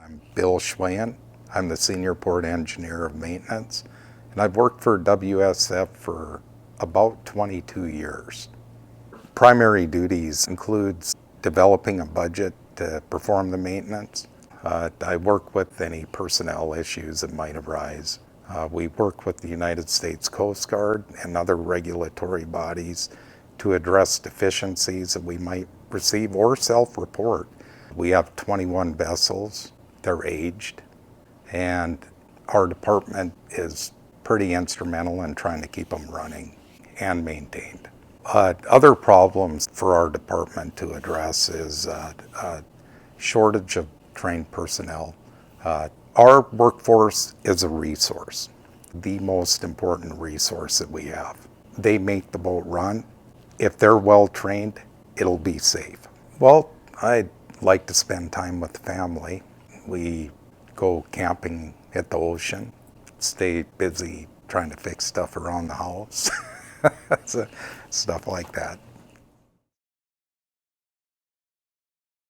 I'm Bill Schweyen. I'm the Senior Port Engineer of Maintenance, and I've worked for WSF for about 22 years. Primary duties includes developing a budget to perform the maintenance. I work with any personnel issues that might arise. We work with the United States Coast Guard and other regulatory bodies to address deficiencies that we might receive or self-report. We have 21 vessels. They're aged, and our department is pretty instrumental in trying to keep them running and maintained. Other problems for our department to address is shortage of trained personnel. Our workforce is a resource, the most important resource that we have. They make the boat run. If they're well trained, it'll be safe. Well, I'd like to spend time with the family. We go camping at the ocean, stay busy trying to fix stuff around the house, so, stuff like that.